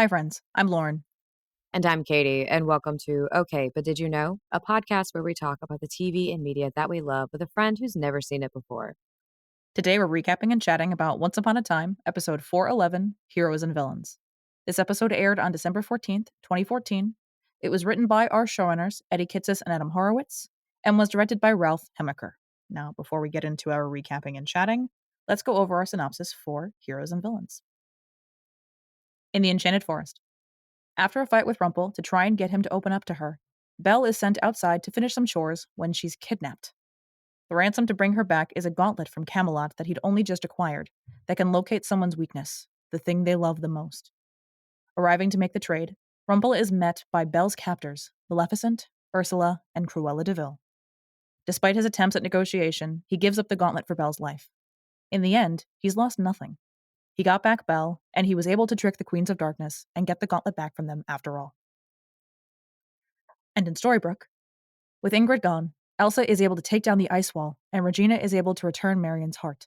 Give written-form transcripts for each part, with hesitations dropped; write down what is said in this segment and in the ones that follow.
Hi, friends. I'm Lauren. And I'm Katie, and welcome to Okay, But Did You Know? A podcast where we talk about the TV and media that we love with a friend who's never seen it before. Today, we're recapping and chatting about Once Upon a Time, episode 411, Heroes and Villains. This episode aired on December 14th, 2014. It was written by our showrunners, Eddie Kitsis and Adam Horowitz, and was directed by Ralph Hemmicker. Now, before we get into our recapping and chatting, let's go over our synopsis for Heroes and Villains. In the Enchanted Forest. After a fight with Rumple to try and get him to open up to her, Belle is sent outside to finish some chores when she's kidnapped. The ransom to bring her back is a gauntlet from Camelot that he'd only just acquired that can locate someone's weakness, the thing they love the most. Arriving to make the trade, Rumple is met by Belle's captors, Maleficent, Ursula, and Cruella De Vil. Despite his attempts at negotiation, he gives up the gauntlet for Belle's life. In the end, he's lost nothing. He got back Belle, and he was able to trick the Queens of Darkness and get the gauntlet back from them after all. And in Storybrooke, with Ingrid gone, Elsa is able to take down the ice wall, and Regina is able to return Marian's heart.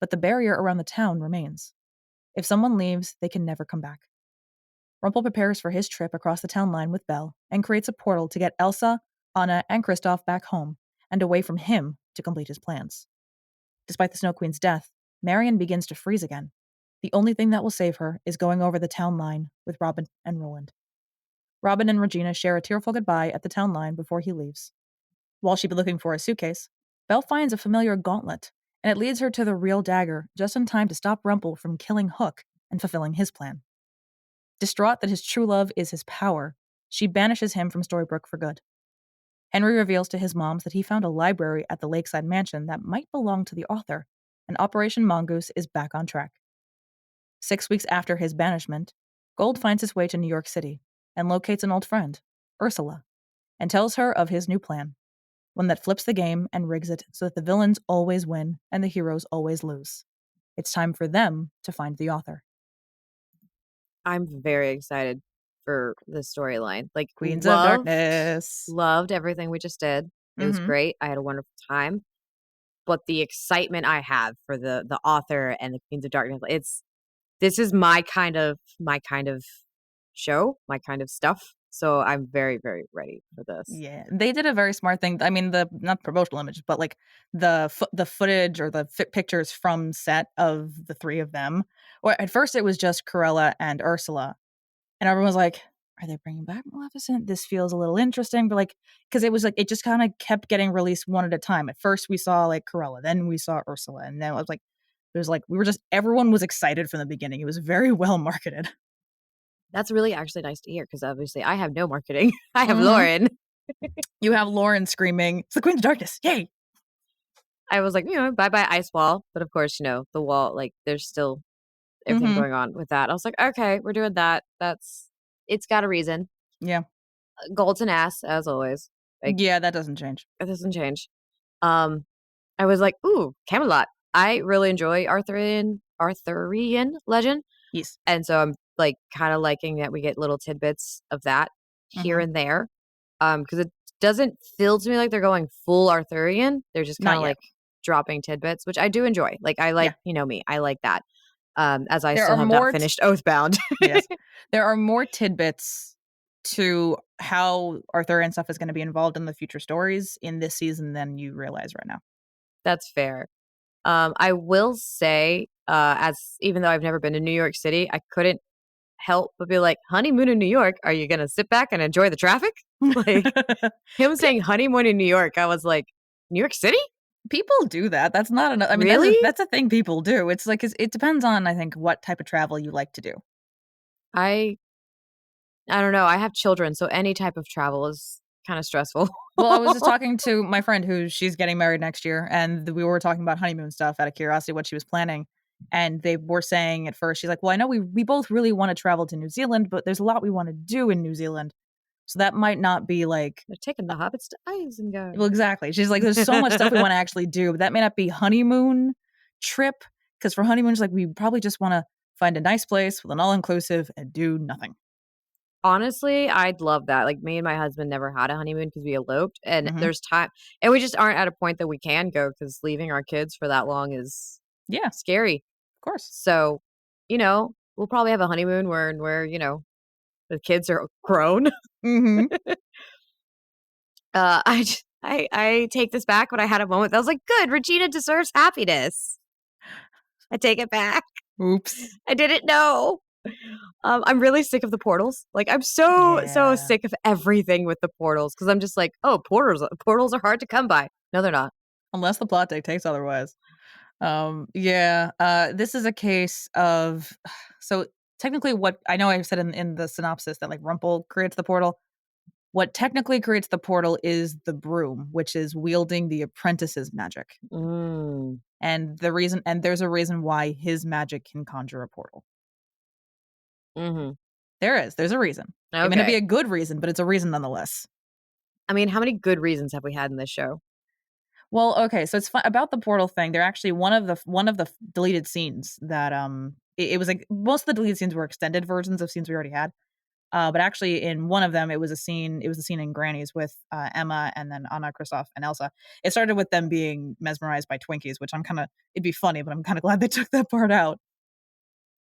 But the barrier around the town remains. If someone leaves, they can never come back. Rumple prepares for his trip across the town line with Belle and creates a portal to get Elsa, Anna, and Kristoff back home and away from him to complete his plans. Despite the Snow Queen's death, Marian begins to freeze again. The only thing that will save her is going over the town line with Robin and Roland. Robin and Regina share a tearful goodbye at the town line before he leaves. While she'd be looking for a suitcase, Belle finds a familiar gauntlet, and it leads her to the real dagger just in time to stop Rumple from killing Hook and fulfilling his plan. Distraught that his true love is his power, she banishes him from Storybrooke for good. Henry reveals to his moms that he found a library at the lakeside mansion that might belong to the author, and Operation Mongoose is back on track. 6 weeks after his banishment, Gold finds his way to New York City and locates an old friend, Ursula, and tells her of his new plan, one that flips the game and rigs it so that the villains always win and the heroes always lose. It's time for them to find the author. I'm very excited for the storyline. Queens of Darkness. Loved everything we just did. It was great. I had a wonderful time. But the excitement I have for the author and the Queens of Darkness, this is my kind of show, my kind of stuff. So I'm very, very ready for this. Yeah, they did a very smart thing. I mean, not promotional images, but like the footage or the pictures from set of the three of them. Well, at first it was just Cruella and Ursula, and everyone was like, "Are they bringing back Maleficent? This feels a little interesting." But because it was it just kind of kept getting released one at a time. At first we saw Cruella, then we saw Ursula, and then it was everyone was excited from the beginning. It was very well marketed. That's really actually nice to hear because obviously I have no marketing. I have Lauren. You have Lauren screaming, "It's the Queen of Darkness, yay!" I was like, bye-bye ice wall. But of course, the wall, there's still everything going on with that. I was like, okay, we're doing that. It's got a reason. Yeah. Gold's an ass, as always. Yeah, that doesn't change. It doesn't change. I was like, ooh, Camelot. I really enjoy Arthurian legend. Yes. And so I'm kind of liking that we get little tidbits of that here and there. Because it doesn't feel to me like they're going full Arthurian. They're just kind of dropping tidbits, which I do enjoy. I like, me. I like that. As I still have not finished Oathbound. Yes. There are more tidbits to how Arthurian stuff is going to be involved in the future stories in this season than you realize right now. That's fair. I will say, even though I've never been to New York City, I couldn't help but be like, honeymoon in New York, are you going to sit back and enjoy the traffic? Him saying honeymoon in New York, I was like, New York City? People do that. That's not enough. I mean, really? That's a thing people do. It's it depends on, I think, what type of travel you like to do. I don't know. I have children, so any type of travel is kind of stressful. Well, I was just talking to my friend she's getting married next year, and we were talking about honeymoon stuff out of curiosity, what she was planning. And they were saying at first, she's like, well, I know we both really want to travel to New Zealand, but there's a lot we want to do in New Zealand. So that might not be they're taking the hobbits to Isengard. Well, exactly. She's like, there's so much stuff we want to actually do, but that may not be honeymoon trip. Because for honeymoons, we probably just want to find a nice place with an all-inclusive and do nothing. Honestly, I'd love that. Me and my husband never had a honeymoon because we eloped, and there's time, and we just aren't at a point that we can go because leaving our kids for that long is scary. Of course. So, we'll probably have a honeymoon where we're The kids are grown. Mm-hmm. I take this back when I had a moment. I was like, good, Regina deserves happiness. I take it back. Oops. I didn't know. I'm really sick of the portals. Like, I'm so Yeah. sick of everything with the portals because I'm just like, oh, portals are hard to come by. No, they're not. Unless the plot dictates otherwise. Yeah. This is a case of so technically what I know I said in the synopsis that like Rumple creates the portal. What technically creates the portal is the broom, which is wielding the apprentice's magic. Mm. And there's a reason why his magic can conjure a portal. Mm-hmm. There's a reason. It may not be Okay. a good reason, but it's a reason nonetheless. I mean, how many good reasons have we had in this show? Well, okay, so it's fun about the portal thing. They're actually one of the deleted scenes that it was like most of the deleted scenes were extended versions of scenes we already had. But actually, in one of them, it was a scene. It was a scene in Granny's with Emma and then Anna, Kristoff, and Elsa. It started with them being mesmerized by Twinkies, which I'm kind of. It'd be funny, but I'm kind of glad they took that part out.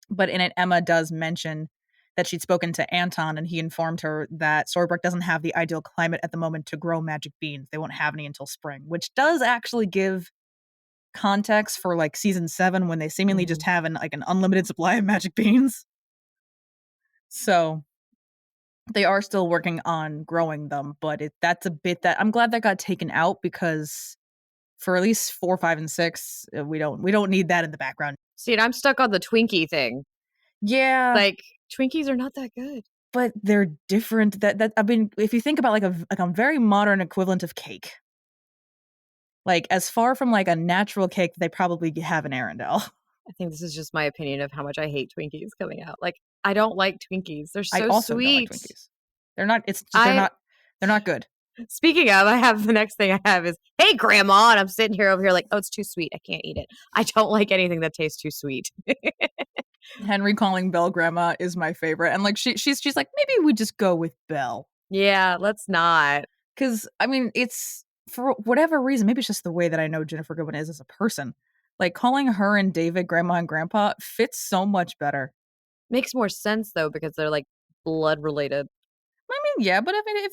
But in it, Emma does mention that she'd spoken to Anton, and he informed her that Storybrooke doesn't have the ideal climate at the moment to grow magic beans. They won't have any until spring, which does actually give context for like season 7 when they seemingly just have an unlimited supply of magic beans. So they are still working on growing them, but that's a bit that I'm glad that got taken out because for at least 4, 5, and 6, we don't need that in the background. See, and I'm stuck on the Twinkie thing. Yeah, Like, Twinkies are not that good. but they're different. That I mean, if you think about like a very modern equivalent of cake, like as far from like a natural cake that they probably have in Arendelle. I think this is just my opinion of how much I hate Twinkies coming out. Like, I don't like Twinkies. They're I so also don't like sweet. Twinkies. They're not. It's just, I they're not good. Speaking of, I have the next thing I have is, hey, grandma. And I'm sitting here over here like, oh, it's too sweet. I can't eat it. I don't like anything that tastes too sweet. Henry calling Belle grandma is my favorite, and like she's like maybe we just go with Belle. Yeah, let's not. Because I mean, it's for whatever reason. Maybe it's just the way that I know Jennifer Goodwin is as a person. Like calling her and David grandma and grandpa fits so much better. Makes more sense though because they're like blood related. I mean, yeah, but I mean,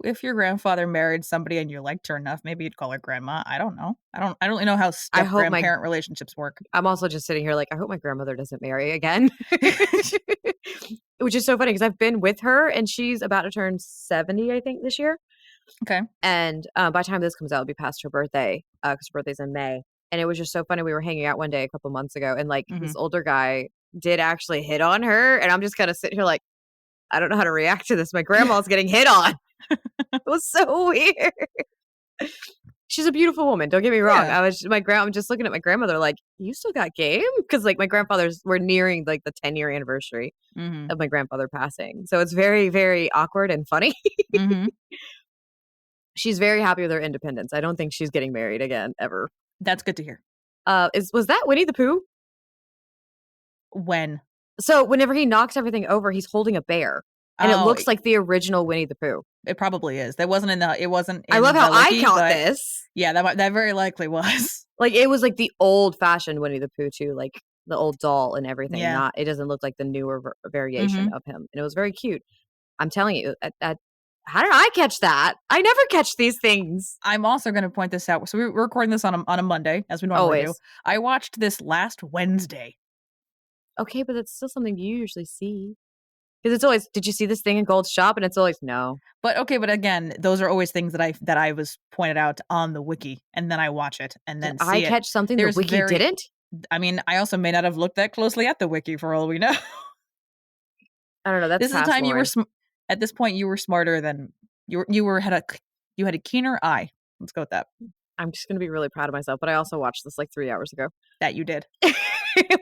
if your grandfather married somebody and you liked her enough, maybe you'd call her grandma. I don't know. I don't really know how I step hope my grandparent relationships work. I'm also just sitting here like, I hope my grandmother doesn't marry again. Which is so funny because I've been with her and she's about to turn 70, I think, this year. Okay. And by the time this comes out, it'll be past her birthday because her birthday's in May. And it was just so funny. We were hanging out one day a couple months ago and like this older guy did actually hit on her. And I'm just kind of sitting here like, I don't know how to react to this. My grandma's getting hit on. It was so weird. She's a beautiful woman. Don't get me wrong. Yeah. I'm just looking at my grandmother like, you still got game? Because like we're nearing like the 10-year anniversary of my grandfather passing. So it's very, very awkward and funny. She's very happy with her independence. I don't think she's getting married again ever. That's good to hear. Was that Winnie the Pooh? When? So whenever he knocks everything over, he's holding a bear. And it looks like the original Winnie the Pooh. It probably is. That wasn't in the. It wasn't. In I love how wiki, I caught this. Yeah, that very likely was. Like it was like the old fashioned Winnie the Pooh too, like the old doll and everything. Yeah. It doesn't look like the newer variation of him, and it was very cute. I'm telling you, how did I catch that? I never catch these things. I'm also going to point this out. So we're recording this on a Monday, as we normally do. I watched this last Wednesday. Okay, but it's still something you usually see. Because it's always, did you see this thing in Gold's shop? And it's always no. But okay, but again, those are always things that I was pointed out on the wiki, and then I watch it, and then I catch something the wiki didn't. I mean, I also may not have looked that closely at the wiki for all we know. I don't know. That's this is the time you were at this point you were smarter than you had a keener eye. Let's go with that. I'm just gonna be really proud of myself, but I also watched this like 3 hours ago. That you did.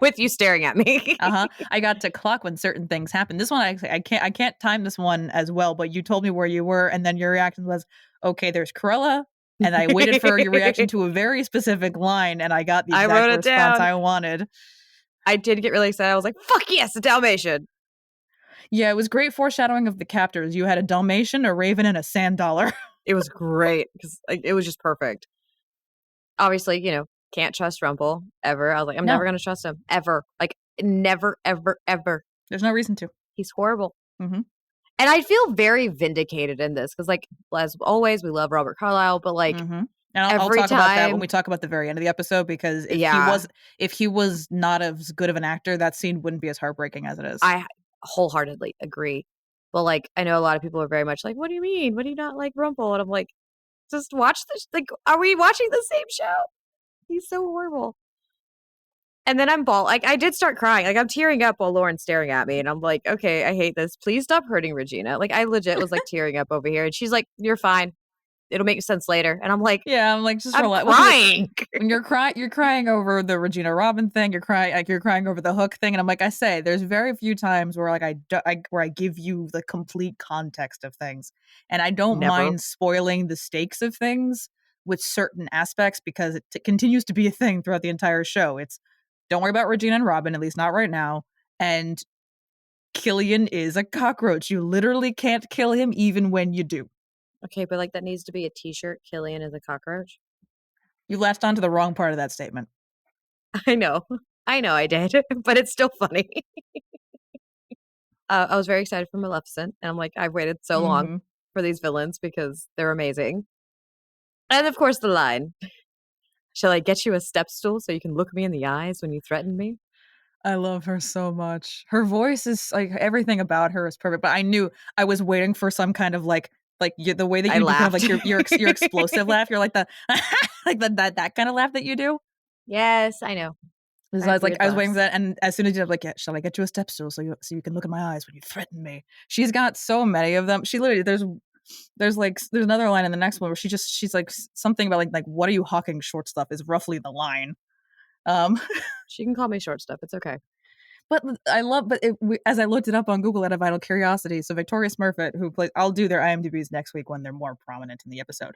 With you staring at me. I got to clock when certain things happen. This one I can't time this one as well, but you told me where you were, and then your reaction was, okay, there's Cruella, and I waited for your reaction to a very specific line, and I got the exact response I wanted. I did get really excited. I was like, fuck yes, a Dalmatian. Yeah, it was great foreshadowing of the captors. You had a Dalmatian, a Raven, and a sand dollar. It was great because like, it was just perfect. Obviously, can't trust Rumple ever. I was like, I'm never going to trust him ever. Like, never, ever, ever. There's no reason to. He's horrible. And I feel very vindicated in this because, like, as always, we love Robert Carlyle, but like And I'll every talk about that when time, we talk about the very end of the episode, because yeah, if he was not as good of an actor, that scene wouldn't be as heartbreaking as it is. I wholeheartedly agree. But like, I know a lot of people are very much like, "What do you mean? What do you not like Rumple?" And I'm like, just watch this. Like, are we watching the same show? He's so horrible. And then I'm like, I did start crying. Like, I'm tearing up while Lauren's staring at me, and I'm like, okay, I hate this. Please stop hurting Regina. Like, I legit was like tearing up over here, and she's like, "You're fine. It'll make sense later." And I'm like, Yeah, I'm like, just I'm relax. crying. When you're crying over the Regina Robin thing. You're crying over the Hook thing, and I'm like, I say, there's very few times where like where I give you the complete context of things, and I don't Never. mind spoiling the stakes of things with certain aspects because it continues to be a thing throughout the entire show. It's don't worry about Regina and Robin, at least not right now, and Killian is a cockroach. You literally can't kill him even when you do. Okay, but like that needs to be a T-shirt. Killian is a cockroach. You latched onto the wrong part of that statement. I know, I did, but it's still funny. I was very excited for Maleficent, and I'm like, I've waited so long Mhm. for these villains because they're amazing. And of course, the line, "Shall I get you a step stool so you can look me in the eyes when you threaten me?" I love her so much. Her voice is like everything about her is perfect. But I knew I was waiting for some kind of the way that I you do kind of like laughed. your explosive laugh. You're like the like that kind of laugh that you do. Yes, I know. Because I have I weird was waiting for laughs. that, and as soon as you have like, yeah, shall I get you a step stool so you can look in my eyes when you threaten me? She's got so many of them. She literally there's another line in the next one where she's like something about like what are you hawking short stuff is roughly the line. Um, She can call me short stuff. It's okay. But I love, as I looked it up on Google out of Vital Curiosity, so Victoria Smurfit, who plays, I'll do their IMDb's next week when they're more prominent in the episode.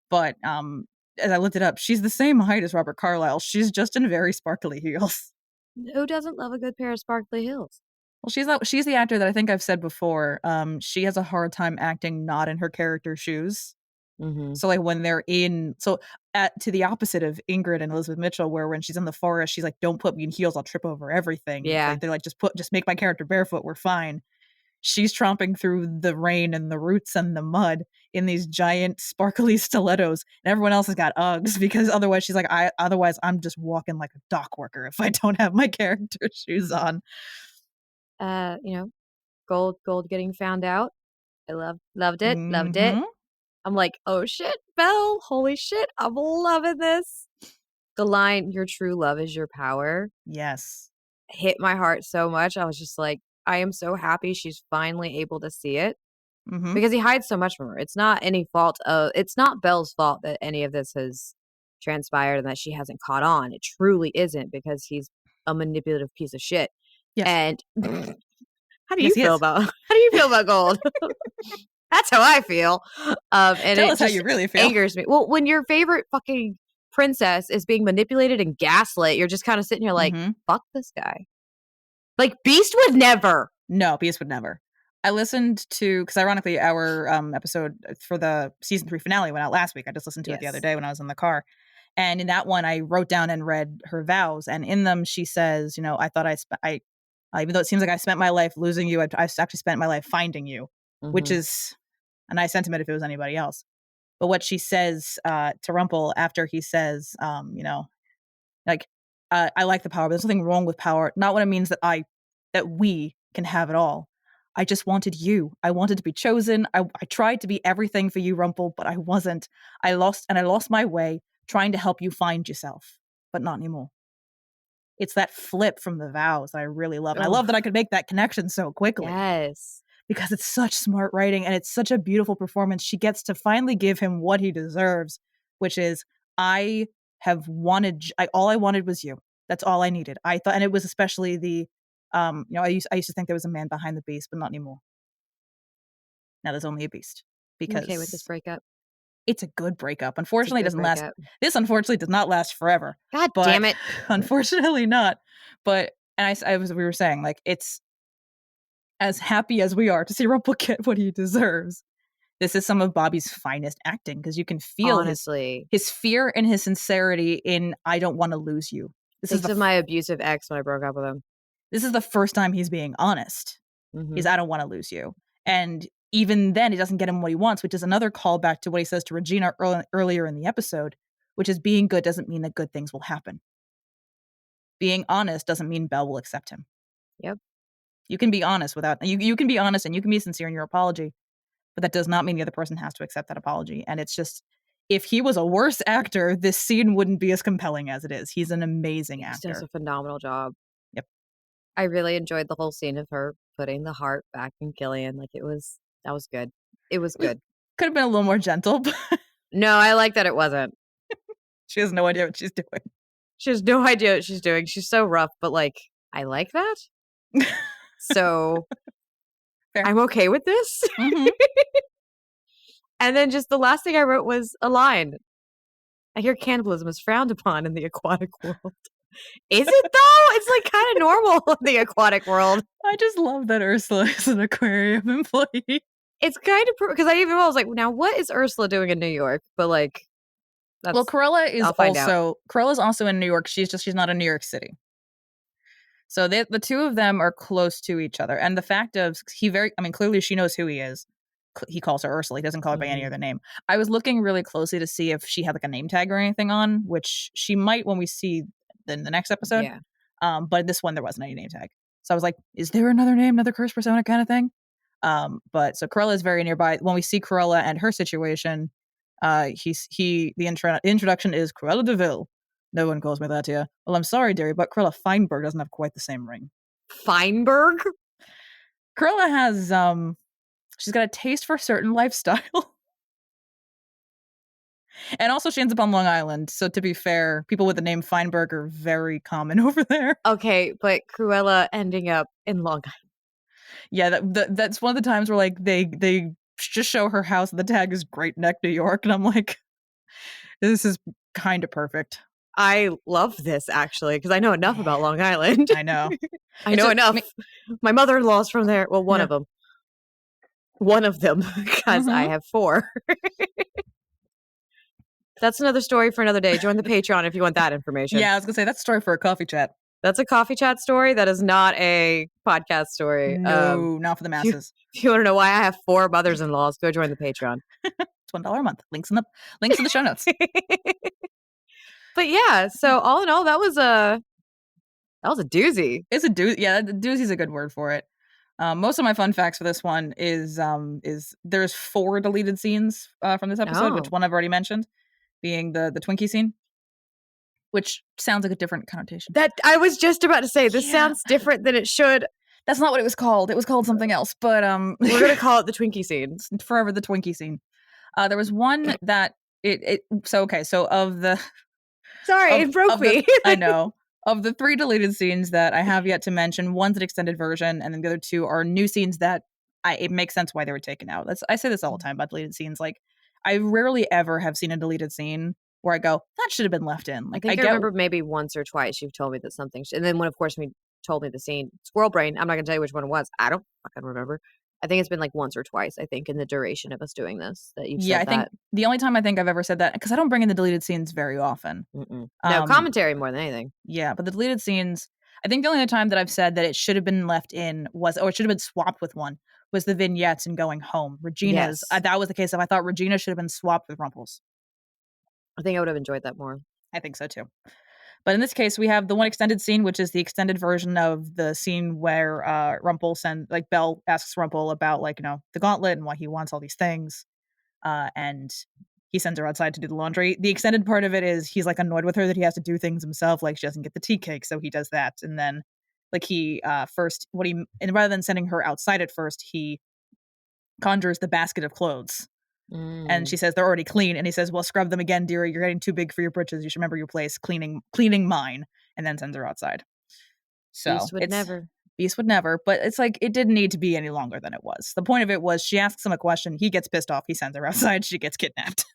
But as I looked it up, she's the same height as Robert Carlyle. She's just in very sparkly heels. Who doesn't love a good pair of sparkly heels? Well, she's the actor that I think I've said before. She has a hard time acting not in her character's shoes. Mm-hmm. So like when they're in, so at to the opposite of Ingrid and Elizabeth Mitchell, where when she's in the forest, she's like, "Don't put me in heels, I'll trip over everything." Yeah. Like they're like, just make my character barefoot, we're fine. She's tromping through the rain and the roots and the mud in these giant sparkly stilettos, and everyone else has got Uggs because otherwise she's like, otherwise I'm just walking like a dock worker if I don't have my character shoes on. You know, gold getting found out. I loved it. Loved it. Hmm. I'm like, oh shit, Belle. Holy shit. I'm loving this. The line, "Your true love is your power," Yes. hit my heart so much. I was just like, I am so happy she's finally able to see it Hmm. because he hides so much from her. It's not it's not Belle's fault that any of this has transpired and that she hasn't caught on. It truly isn't because he's a manipulative piece of shit. Yes. And how do Yes, you he feel is. about gold? That's how I feel. And Tell it us how just you really feel. angers me. Well, when your favorite fucking princess is being manipulated and gaslit, you're just kind of sitting here like, Hmm. fuck this guy. Like, Beast would never. No, Beast would never. I listened to, because ironically, our episode for the season 3 finale went out last week. I just listened to it the other Yes. day when I was in the car. And in that one, I wrote down and read her vows. And in them, she says, I thought even though it seems like I spent my life losing you, I've actually spent my life finding you, which Mm-hmm. is a nice sentiment if it was anybody else. But what she says to Rumple after he says, like, I like the power, but there's nothing wrong with power. Not what it means that we can have it all. I just wanted you. I wanted to be chosen. I tried to be everything for you, Rumple, but I wasn't. I lost my way trying to help you find yourself, but not anymore. It's that flip from the vows that I really love. And I Oh, love that I could make that connection so quickly yes. because it's such smart writing and it's such a beautiful performance. She gets to finally give him what he deserves, which is I have wanted all I wanted was you. That's all I needed. I thought, and it was especially the I used to think there was a man behind the beast, but not anymore. Now there's only a beast I'm okay with this because breakup. it's a good breakup. It's a Unfortunately, it good doesn't last. breakup. This unfortunately does not last forever, God but damn it. unfortunately not. But and we were saying like it's as happy as we are to see Rumple get what he deserves. This is some of Bobby's finest acting because you can feel Honestly. his fear and his sincerity in I don't want to lose you. Thinks of my abusive ex when I broke up with him. This is the first time he's being honest. Mm-hmm. Is I don't want to lose you. And even then, he doesn't get him what he wants, which is another callback to what he says to Regina earlier in the episode, which is being good doesn't mean that good things will happen. Being honest doesn't mean Belle will accept him. Yep. You can be honest without you can be honest and you can be sincere in your apology, but that does not mean the other person has to accept that apology. And it's just, if he was a worse actor, this scene wouldn't be as compelling as it is. He's an amazing actor. He does a phenomenal job. Yep. I really enjoyed the whole scene of her putting the heart back in Gillian. Like that was good. It was good. Could have been a little more gentle, but no, I like that it wasn't. She has no idea what she's doing. She has no idea what she's doing. She's so rough, but like, I like that. So Fair. I'm okay with this. Mm-hmm. And then just the last thing I wrote was a line. I hear cannibalism is frowned upon in the aquatic world. Is it though? It's like kind of normal in the aquatic world. I just love that Ursula is an aquarium employee. It's kind of because I was like, now what is Ursula doing in New York? But like, well, Cruella is also in New York. She's not in New York City. So the two of them are close to each other, and the fact of clearly she knows who he is. He calls her Ursula. He doesn't call her by any other name. I was looking really closely to see if she had like a name tag or anything on, which she might when we see the next episode. Yeah. But this one there wasn't any name tag. So I was like, is there another name, another cursed persona kind of thing? But so Cruella is very nearby. When we see Cruella and her situation, the introduction is Cruella De Vil. No one calls me that here. Well, I'm sorry, dearie, but Cruella Feinberg doesn't have quite the same ring. Feinberg? Cruella has she's got a taste for a certain lifestyle. And also she ends up on Long Island. So to be fair, people with the name Feinberg are very common over there. Okay, but Cruella ending up in Long Island. Yeah, that's one of the times where like they just show her house and the tag is Great Neck, New York. And I'm like, this is kind of perfect. I love this actually because I know enough about Long Island. I know. I know enough. My mother-in-law's from there. Well, one of them. One of them, because I have 4. That's another story for another day. Join the Patreon if you want that information. Yeah, I was going to say, that's a story for a coffee chat. That's a coffee chat story. That is not a podcast story. No, not for the masses. If you want to know why I have 4 mothers-in-laws, go join the Patreon. It's $1 a month. Links in the show notes. But yeah, so all in all, that was a doozy. It's a doozy. Yeah, doozy's a good word for it. Most of my fun facts for this one is there's 4 deleted scenes from this episode, which one I've already mentioned, being the Twinkie scene, which sounds like a different connotation. That I was just about to say. This sounds different than it should. That's not what it was called. It was called something else. But we're gonna call it the Twinkie scene forever. The Twinkie scene. There was one that So of the. Sorry, it broke me. I know. Of the 3 deleted scenes that I have yet to mention, one's an extended version, and then the other 2 are new scenes that it makes sense why they were taken out. I say this all the time about deleted scenes. Like, I rarely ever have seen a deleted scene where I go, that should have been left in. Like, I remember maybe once or twice you've told me that something, and then when, of course, you told me the scene, Squirrel Brain, I'm not going to tell you which one it was. I don't fucking remember. I think it's been like once or twice, I think, in the duration of us doing this that you've said that. Yeah, I think the only time I think I've ever said that, because I don't bring in the deleted scenes very often. No, commentary more than anything. Yeah, but the deleted scenes, I think the only other time that I've said that it should have been left in or it should have been swapped with one, was the vignettes in Going Home. Regina's, that was the case of I thought Regina should have been swapped with Rumple's. I think I would have enjoyed that more. I think so too. But in this case, we have the one extended scene, which is the extended version of the scene where Belle asks Rumple about the gauntlet and why he wants all these things. And he sends her outside to do the laundry. The extended part of it is he's annoyed with her that he has to do things himself. Like she doesn't get the tea cake, so he does that. And then rather than sending her outside at first, he conjures the basket of clothes. And she says they're already clean, and he says, well, scrub them again, dearie. You're getting too big for your britches. You should remember your place. Cleaning mine. And then sends her outside. So Beast would never. But it's like it didn't need to be any longer than it was. The point of it was she asks him a question. He gets pissed off. He sends her outside. She gets kidnapped.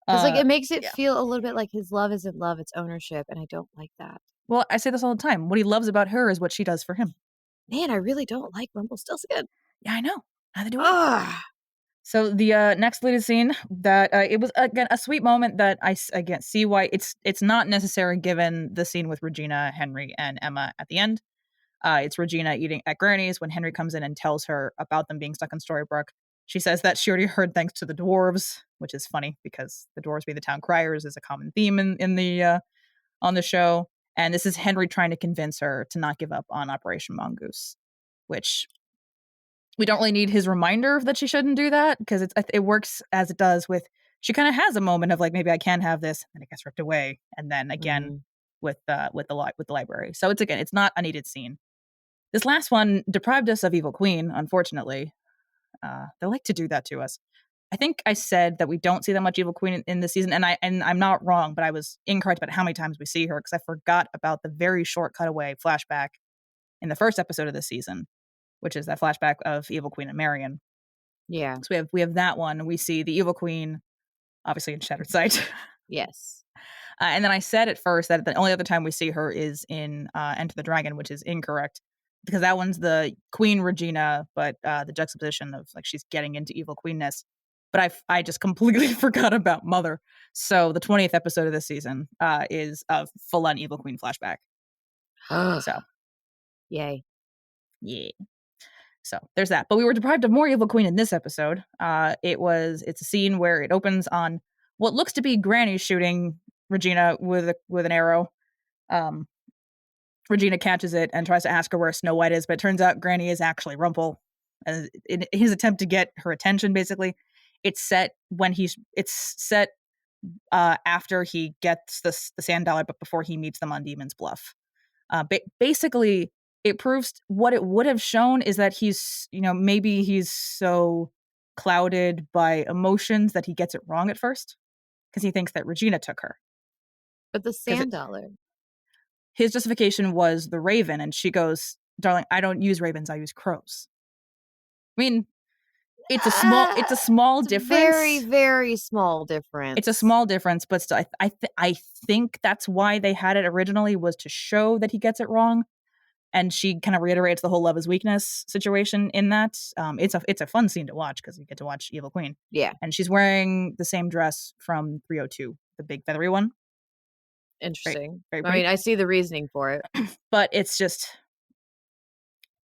It's it makes it feel a little bit like his love isn't love, it's ownership. And I don't like that. Well, I say this all the time. What he loves about her is what she does for him. Man, I really don't like Rumpelstiltskin. Yeah, I know. Neither do I. So the next deleted scene that it was again a sweet moment that I again see why it's not necessary given the scene with Regina, Henry, and Emma at the end. It's Regina eating at Granny's when Henry comes in and tells her about them being stuck in Storybrooke. She says that she already heard thanks to the dwarves, which is funny because the dwarves being the town criers is a common theme in the on the show. And this is Henry trying to convince her to not give up on Operation Mongoose, which we don't really need his reminder that she shouldn't do that because it works as it does with. She kind of has a moment of like maybe I can have this, and it gets ripped away, and then again with the library. So it's not a needed scene. This last one deprived us of Evil Queen, unfortunately. They like to do that to us. I think I said that we don't see that much Evil Queen in this season, and I'm not wrong, but I was incorrect about how many times we see her because I forgot about the very short cutaway flashback in the first episode of this season, which is that flashback of Evil Queen and Marian. Yeah. So we have that one. We see the Evil Queen, obviously in Shattered Sight. Yes. And then I said at first that the only other time we see her is in Enter the Dragon, which is incorrect because that one's the Queen Regina, but the juxtaposition of like she's getting into evil queenness. But I just completely forgot about Mother. So the 20th episode of this season is a full-on Evil Queen flashback. So, yay. Yeah. So there's that. But we were deprived of more Evil Queen in this episode. It's a scene where it opens on what looks to be Granny shooting Regina with an arrow. Regina catches it and tries to ask her where Snow White is, but it turns out Granny is actually Rumple. In his attempt to get her attention, basically, it's set after he gets the sand dollar, but before he meets them on Demon's Bluff. Basically, it proves what it would have shown is that maybe he's so clouded by emotions that he gets it wrong at first because he thinks that Regina took her. But the sand dollar. His justification was the raven, and she goes, "Darling, I don't use ravens, I use crows." I mean, it's a small difference. Very, very small difference. It's a small difference, but still, I think that's why they had it originally, was to show that he gets it wrong. And she kind of reiterates the whole love is weakness situation in that. It's a fun scene to watch because you get to watch Evil Queen. Yeah. And she's wearing the same dress from 302, the big feathery one. Interesting. Very I mean, I see the reasoning for it. But it's just,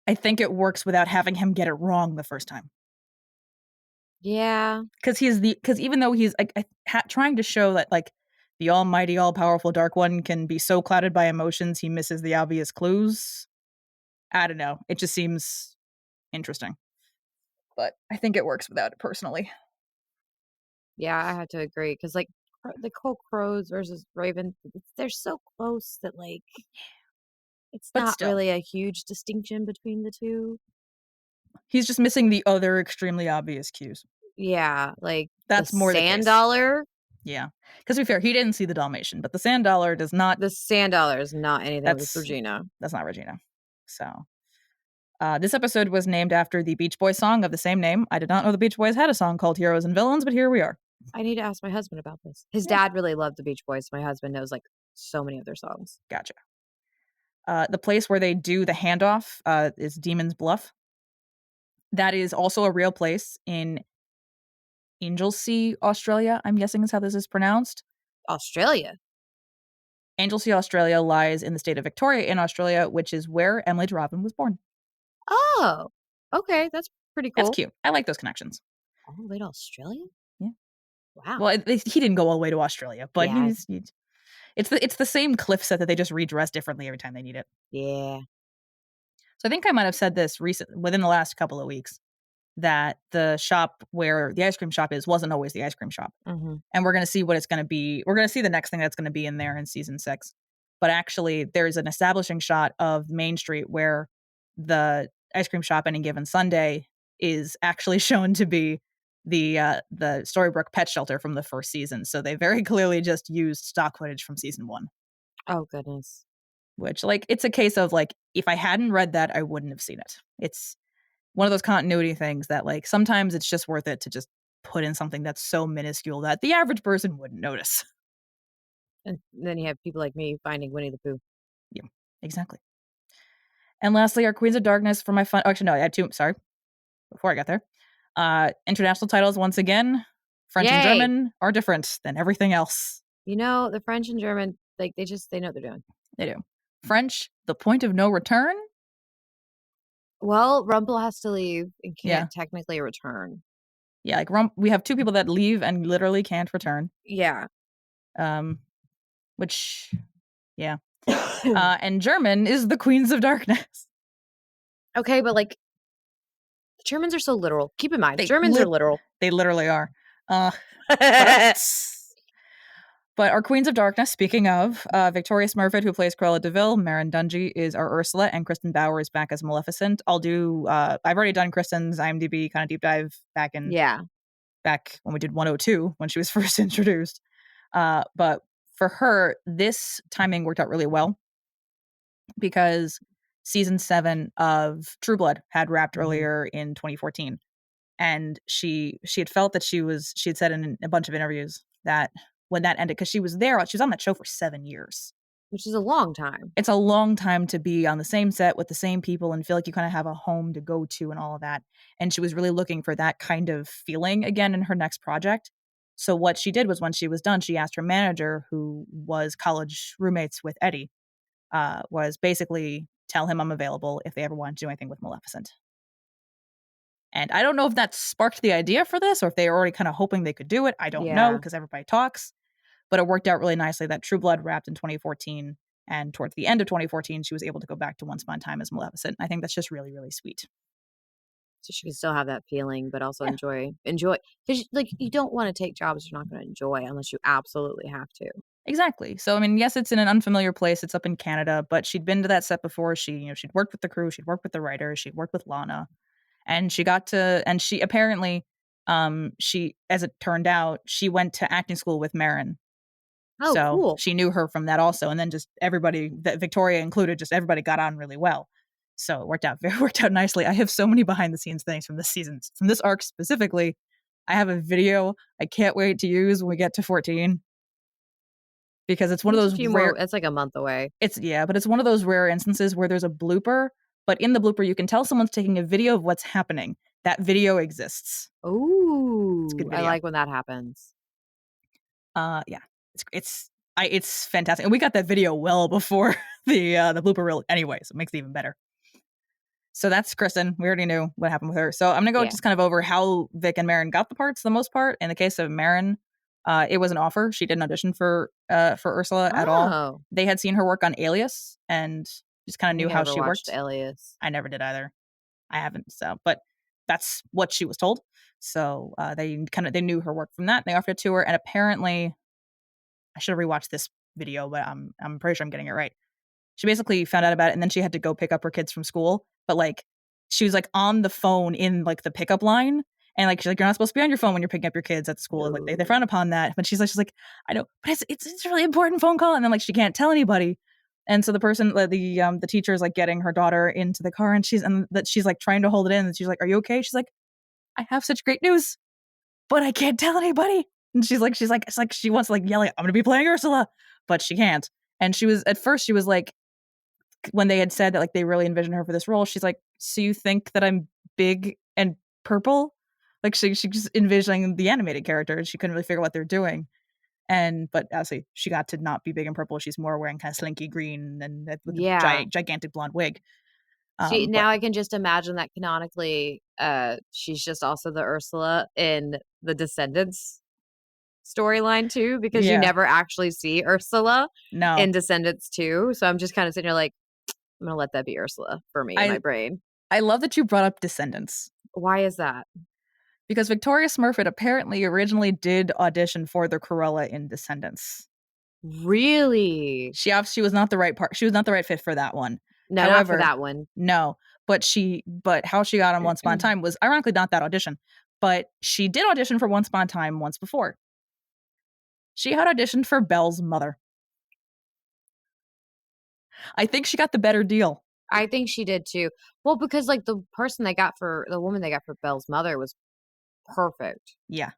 I think it works without having him get it wrong the first time. Yeah. Because even though he's trying to show that like the almighty, all-powerful Dark One can be so clouded by emotions he misses the obvious clues. I don't know. It just seems interesting. But I think it works without it personally. Yeah, I have to agree. Because, like, the crows versus ravens, they're so close that, like, it's not really a huge distinction between the two. He's just missing the other extremely obvious cues. Yeah, like that's more the sand dollar. Yeah. Because to be fair, he didn't see the Dalmatian, but the sand dollar does not. The sand dollar is not anything with Regina. That's not Regina. So, this episode was named after the Beach Boys song of the same name. I did not know the Beach Boys had a song called Heroes and Villains, but here we are. I need to ask my husband about this. His dad really loved the Beach Boys. My husband knows like so many of their songs. Gotcha. The place where they do the handoff is Demon's Bluff. That is also a real place in Anglesea, Australia, I'm guessing is how this is pronounced. Australia? Anglesea, Australia lies in the state of Victoria in Australia, which is where Emily de Ravin was born. Oh, okay. That's pretty cool. That's cute. I like those connections. All the way to Australia? Yeah. Wow. Well, he didn't go all the way to Australia, but it's the same cliff set that they just redress differently every time they need it. Yeah. So I think I might have said this within the last couple of weeks, that the shop where the ice cream shop wasn't always the ice cream shop. Mm-hmm. And we're going to see what it's going to be. We're going to see the next thing that's going to be in there in season 6. But actually, there's an establishing shot of Main Street where the ice cream shop any given Sunday is actually shown to be the Storybrooke pet shelter from the first season. So they very clearly just used stock footage from season 1. Oh, goodness. Which, like, it's a case of, like, if I hadn't read that, I wouldn't have seen it. It's one of those continuity things that, like, sometimes it's just worth it to just put in something that's so minuscule that the average person wouldn't notice. And then you have people like me finding Winnie the Pooh. Yeah, exactly. And lastly, our Queens of Darkness for my fun. Actually, no, I had 2. Sorry. Before I got there. International titles, once again, French and German are different than everything else. You know, the French and German, like, they know what they're doing. They do. French, The Point of No Return. Well, Rumple has to leave and Yeah. can't technically return. Yeah, like we have two people that leave and literally can't return. Yeah. Um, which, yeah. And German is the Queens of Darkness. Okay, but like Germans are so literal. Keep in mind, They Germans are lit literal. they literally are. But but our Queens of Darkness, speaking of, Victoria Smurfit, who plays Cruella De Vil, Marian Dungy is our Ursula, and Kristen Bauer is back as Maleficent. I've already done Kristen's IMDb kind of deep dive Yeah. back when we did 102 when she was first introduced. But for her, this timing worked out really well because season 7 of True Blood had wrapped earlier in 2014, and she had felt that she had said in a bunch of interviews that when that ended, because she was on that show for 7 years. Which is a long time. It's a long time to be on the same set with the same people and feel like you kind of have a home to go to and all of that. And she was really looking for that kind of feeling again in her next project. So what she did was when she was done, she asked her manager, who was college roommates with Eddie, was basically tell him I'm available if they ever want to do anything with Maleficent. And I don't know if that sparked the idea for this or if they were already kind of hoping they could do it. I don't know Yeah. because everybody talks. But it worked out really nicely that True Blood wrapped in 2014. And towards the end of 2014, she was able to go back to Once Upon a Time as Maleficent. I think that's just really, really sweet. So she can still have that feeling, but also Yeah, enjoy. Because like you don't want to take jobs you're not going to enjoy unless you absolutely have to. exactly. So, I mean, yes, it's in an unfamiliar place. It's up in Canada, but she'd been to that set before. She'd worked with the crew. She'd worked with the writers. She'd worked with Lana. And she apparently, as it turned out, she went to acting school with Marian. Oh, So cool. she knew her from that also. And then just everybody, that Victoria included, just everybody got on really well. So it worked out nicely. I have so many behind the scenes things from this season, from this arc specifically. I have a video I can't wait to use when we get to 14 because it's one of It's a those few rare. more. It's like a month away. But it's one of those rare instances where there's a blooper, but in the blooper you can tell someone's taking a video of what's happening. That video exists. It's a Ooh, good I video. like when that happens. Yeah, it's fantastic, and we got that video well before the blooper reel anyway, so it makes it even better. So that's Kristen. We already knew what happened with her. So I'm gonna go Yeah. just kind of over how Vic and Marian got the parts. The most part, in the case of Marian, it was an offer. She didn't audition for Ursula at all. Oh, They had seen her work on Alias and just kind of I knew how never she watched worked. Alias. I never did either. I haven't. So, but that's what she was told. So they knew her work from that. They offered it to her, and apparently I should have rewatched this video, but I'm pretty sure I'm getting it right. She basically found out about it, and then she had to go pick up her kids from school. But like, she was like on the phone in like the pickup line, and like she's like, "You're not supposed to be on your phone when you're picking up your kids at the school." Like they frown upon that. But she's like, "I know, but it's a really important phone call," and then like she can't tell anybody. And so the teacher is like getting her daughter into the car, and she's like trying to hold it in, and she's like, "Are you okay?" She's like, "I have such great news, but I can't tell anybody." And it's like she wants to like yell, like, "I'm gonna be playing Ursula," but she can't. And at first she was like, when they had said that like they really envisioned her for this role, she's like, "So you think that I'm big and purple?" Like she just envisioning the animated character, and she couldn't really figure out what they're doing. But obviously she got to not be big and purple. She's more wearing kind of slinky green and with the Yeah. gigantic blonde wig. See, But now I can just imagine that canonically, she's just also the Ursula in the Descendants storyline too, because you yeah, never actually see Ursula no, in Descendants 2. So I'm just kind of sitting here like, I'm gonna let that be Ursula for me in my I brain. I love that you brought up Descendants Why is that? because Victoria Smurfit apparently originally did audition for the Cruella in Descendants. Really? She was not the right part. She was not the right fit for that one. No, not for However, that one. no, but how she got on Once Upon a Time was ironically not that audition, but she did audition for Once Upon a Time once before. She had auditioned for Belle's mother. I think she got the better deal. I think she did too. Well, because like the woman they got for Belle's mother was perfect. Yeah, no,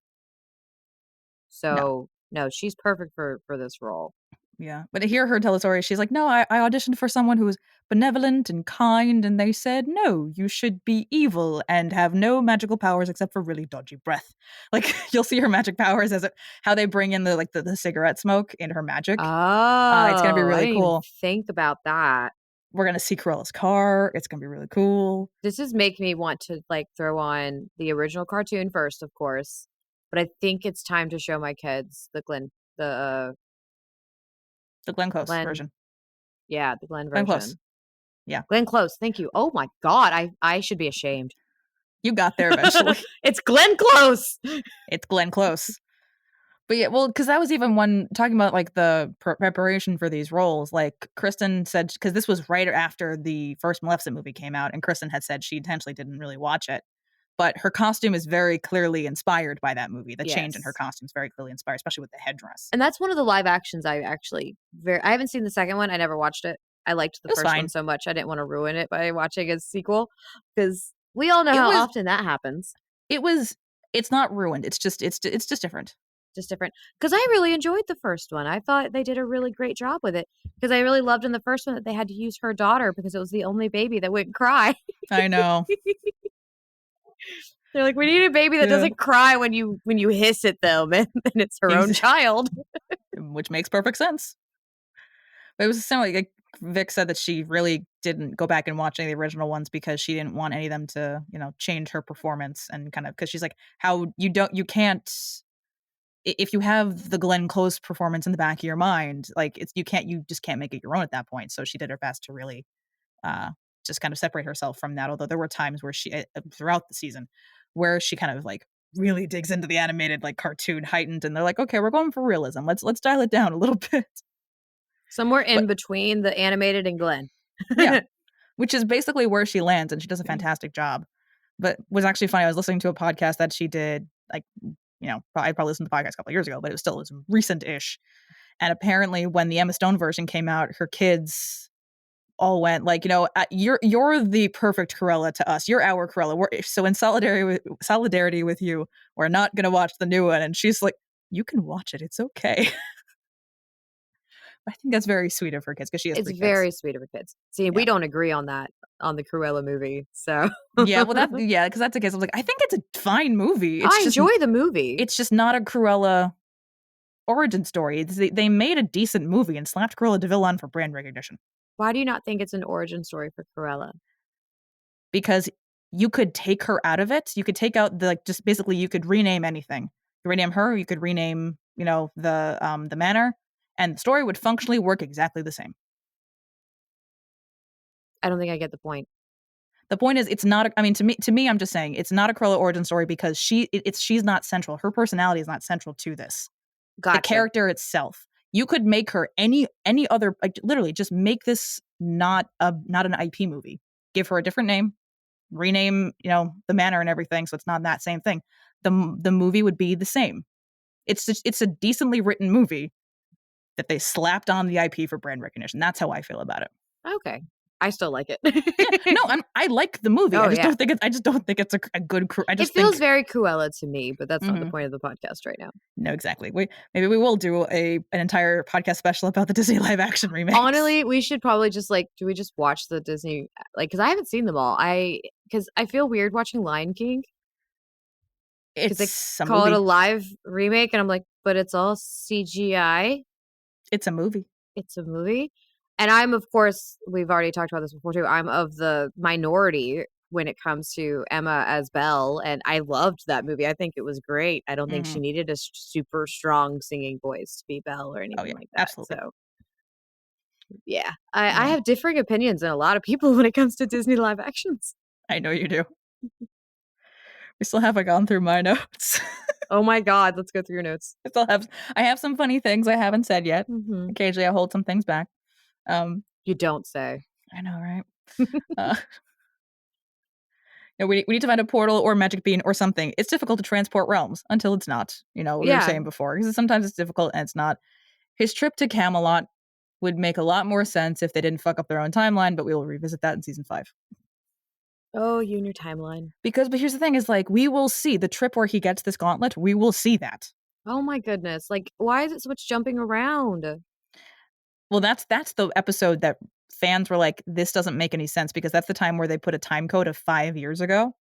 So no, she's perfect for this role. yeah. But to hear her tell the story, she's like, "No, I auditioned for someone who was benevolent and kind, and they said, no, you should be evil and have no magical powers except for really dodgy breath." Like you'll see her magic powers how they bring in the cigarette smoke into her magic. It's gonna be Oh, I really didn't even cool. think about that. We're going to see Cruella's car. It's going to be really cool. This is making me want to like throw on the original cartoon first, of course. But I think it's time to show my kids the Glenn Close Glenn, version. yeah, the Glenn Glenn Close. version. Yeah. Glenn Close, thank you. Oh my God, I should be ashamed. You got there eventually. It's Glenn Close. It's Glenn Close. But yeah, well, because that was even one talking about like the preparation for these roles. Like Kristen said, because this was right after the first Maleficent movie came out, and Kristen had said she intentionally didn't really watch it. But her costume is very clearly inspired by that movie. The change in her costume is very clearly inspired, especially with the headdress. And that's one of the live actions I haven't seen the second one. I never watched it. I liked the first one so much. I didn't want to ruin it by watching a sequel because we all know how often that happens. It's not ruined. It's just different. Just different. Because I really enjoyed the first one. I thought they did a really great job with it. Because I really loved in the first one that they had to use her daughter because it was the only baby that wouldn't cry. I know. They're like, we need a baby that doesn't cry when you hiss at them, and it's her own child. Which makes perfect sense. But it was similar. Like Vic said that she really didn't go back and watch any of the original ones because she didn't want any of them to, change her performance and kind of because she's like, you can't. If you have the Glenn Close performance in the back of your mind, like you just can't make it your own at that point. So she did her best to really just kind of separate herself from that. Although there were times where she, throughout the season, where she kind of like really digs into the animated like cartoon heightened, and they're like, okay, we're going for realism. Let's dial it down a little bit. Somewhere in between the animated and Glenn. Yeah, which is basically where she lands, and she does a fantastic job. But was actually funny. I was listening to a podcast that she did, like, I probably listened to the podcast a couple of years ago, but it was recent-ish. And apparently when the Emma Stone version came out, her kids all went like, you're the perfect Cruella to us. You're our Cruella. So in solidarity with you, we're not going to watch the new one. And she's like, you can watch it. It's okay. I think that's very sweet of her kids because she has three kids. It's very sweet of her kids. See, we don't agree on that on the Cruella movie. So yeah, well, because that's the case. I was like, I think it's a fine movie. I enjoy the movie. It's just not a Cruella origin story. They made a decent movie and slapped Cruella De Vil on for brand recognition. Why do you not think it's an origin story for Cruella? Because you could take her out of it. You could take out just basically you could rename anything. You could rename her. You could rename the manor, and the story would functionally work exactly the same. I don't think I get the point. The point is, it's not. To me, I'm just saying it's not a Cruella origin story because she's not central. Her personality is not central to this. Gotcha. The character itself. You could make her any other. Like, literally, just make this not an IP movie. Give her a different name, rename the manor and everything, so it's not that same thing. The movie would be the same. It's a decently written movie that they slapped on the IP for brand recognition. That's how I feel about it. Okay. I still like it. Yeah, no, I like the movie. I just don't think it's a good. It feels very Cruella to me, but that's not the point of the podcast right now. No, exactly. Maybe we will do an entire podcast special about the Disney live action remake. Honestly, we should probably just do we just watch the Disney because I haven't seen them all. Because I feel weird watching Lion King. It's they call it a live remake, and I'm like, but it's all CGI. It's a movie. It's a movie. And I'm, of course, we've already talked about this before too. I'm of the minority when it comes to Emma as Belle, and I loved that movie. I think it was great. I don't think she needed a super strong singing voice to be Belle or anything like that. Absolutely. So, yeah, I have differing opinions than a lot of people when it comes to Disney live actions. I know you do. We still haven't gone through my notes. Oh my God, let's go through your notes. I have some funny things I haven't said yet. Occasionally, I hold some things back. You don't say. I know, right? We need to find a portal or magic bean or something. It's difficult to transport realms until it's not. We were saying before, because sometimes it's difficult and it's not. His trip to Camelot would make a lot more sense if they didn't fuck up their own timeline, but we will revisit that in season 5. Oh, you and your timeline. But here's the thing: is we will see the trip where he gets this gauntlet. We will see that. Oh my goodness! Why is it so much jumping around? Well, that's the episode that fans were like, this doesn't make any sense because that's the time where they put a time code of 5 years ago.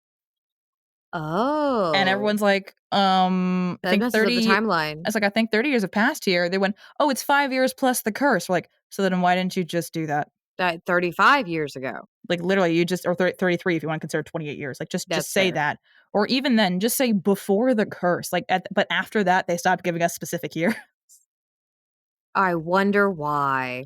Oh. And everyone's like, I think 30 the timeline. It's I think 30 years have passed here. They went, oh, it's 5 years plus the curse. We're like, so then why didn't you just do that? 35 years ago. Like literally you just, or 33 if you want to consider 28 years. Like just That's say fair. that. Or even then, just say before the curse. Like but after that, they stopped giving us specific year. I wonder why.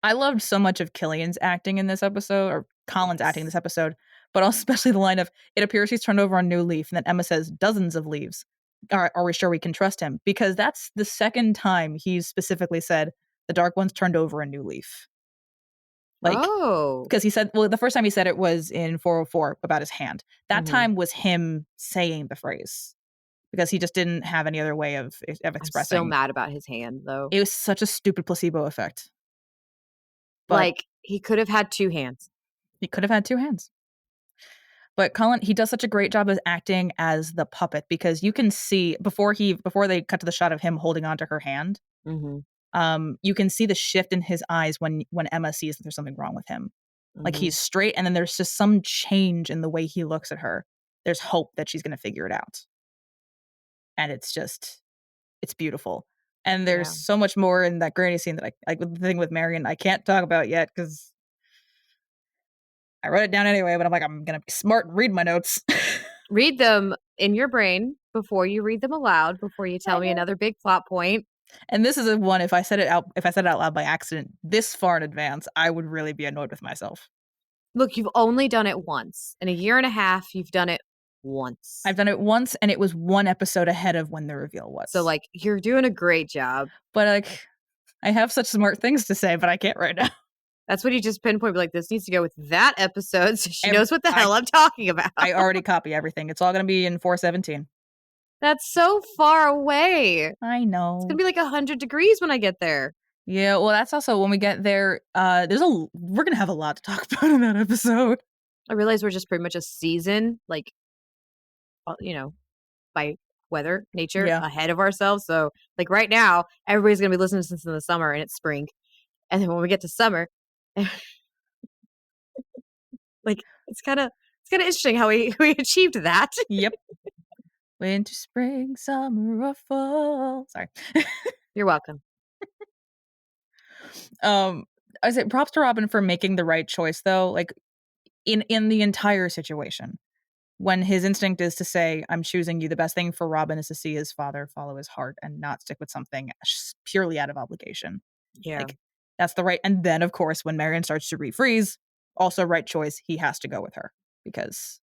I loved so much of Killian's acting in this episode, or Colin's acting in this Yes. episode, but also especially the line of, it appears he's turned over a new leaf, and then Emma says, dozens of leaves. Are we sure we can trust him? Because that's the second time he's specifically said, the Dark One's turned over a new leaf. Like, Oh. because he said, well, the first time he said it was in 404 about his hand. That Mhm. time was him saying the phrase because he just didn't have any other way of I'm so expressing. mad about his hand, though. It was such a stupid placebo effect. But Like, he could have had 2 hands. he could have had two hands. But Colin, he does such a great job as acting as the puppet because you can see before they cut to the shot of him holding onto her hand, Mhm. you can see the shift in his eyes when Emma sees that there's something wrong with him. Like Mhm. he's straight, and then there's just some change in the way he looks at her. There's hope that she's going to figure it out, and it's beautiful. And there's Yeah. so much more in that granny scene that I the thing with Marian I can't talk about yet because I wrote it down anyway. But I'm like, I'm gonna be smart and read my notes. Read them in your brain before you read them aloud, before you tell me another big plot point. And this is a one, if I said it out loud by accident this far in advance, I would really be annoyed with myself. Look, you've only done it once. In a year and a half, you've done it once. I've done it once, and it was one episode ahead of when the reveal was. So, like, you're doing a great job. But, like, I have such smart things to say, but I can't right now. That's what you just pinpoint. Be like, this needs to go with that episode so she And knows what the hell I'm talking about. I already copy everything. It's all going to be in 417. That's so far away. I know. It's going to be like 100 degrees when I get there. Yeah, well, that's also when we get there. We're going to have a lot to talk about in that episode. I realize we're just pretty much a season, like, by weather, nature, ahead of ourselves. So, like, right now, everybody's going to be listening to this in the summer and it's spring. And then when we get to summer, like, it's kind of interesting how we achieved that. Yep. Winter, spring, summer, or fall. Sorry. You're welcome. I say props to Robin for making the right choice, though. Like in the entire situation, when his instinct is to say, "I'm choosing you," the best thing for Robin is to see his father follow his heart and not stick with something purely out of obligation. Yeah. Like that's the right. And then, of course, when Marian starts to refreeze, also right choice. He has to go with her because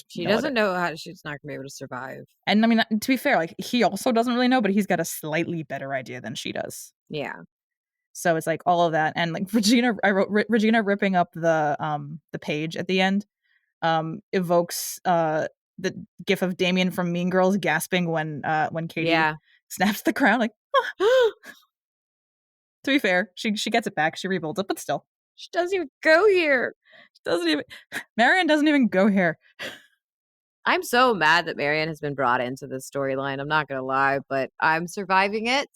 she doesn't know how she's not gonna be able to survive. And I mean, to be fair, like he also doesn't really know, but he's got a slightly better idea than she does. Yeah. So it's like all of that, and like Regina, I wrote Regina ripping up the page at the end, evokes the gif of Damien from Mean Girls gasping when Katie snaps the crown. Like, to be fair, she gets it back, she rebuilds it, but still, she doesn't even go here. Marian doesn't even go here. I'm so mad that Marian has been brought into this storyline. I'm not gonna lie, but I'm surviving it.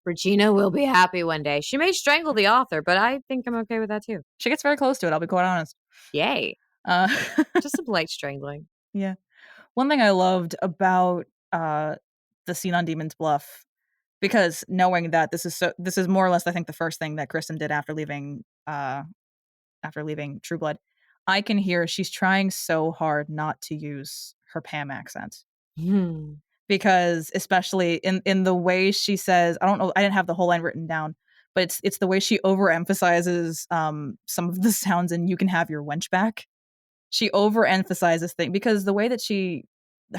Regina will be happy one day. She may strangle the author, but I think I'm okay with that too. She gets very close to it, I'll be quite honest. Yay. Just some light strangling. Yeah. One thing I loved about the scene on Demon's Bluff, because knowing that this is more or less, I think, the first thing that Kristen did after leaving True Blood, I can hear she's trying so hard not to use her Pam accent. Because especially in the way she says, I don't know, I didn't have the whole line written down, but it's the way she overemphasizes some of the sounds in "You Can Have Your Wench Back." She overemphasizes things because the way that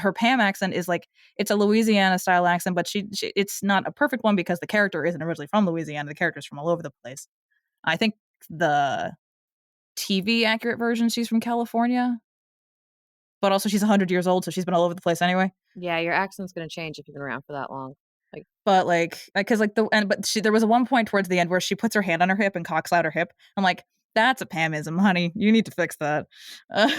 her Pam accent is like, it's a Louisiana style accent, but she it's not a perfect one because the character isn't originally from Louisiana. The character's from all over the place. I think the TV accurate version, she's from California. But also she's 100 years old, so she's been all over the place anyway. Yeah, your accent's gonna change if you've been around for that long. But there was a one point towards the end where she puts her hand on her hip and cocks out her hip. I'm like, that's a Pamism, honey. You need to fix that. Because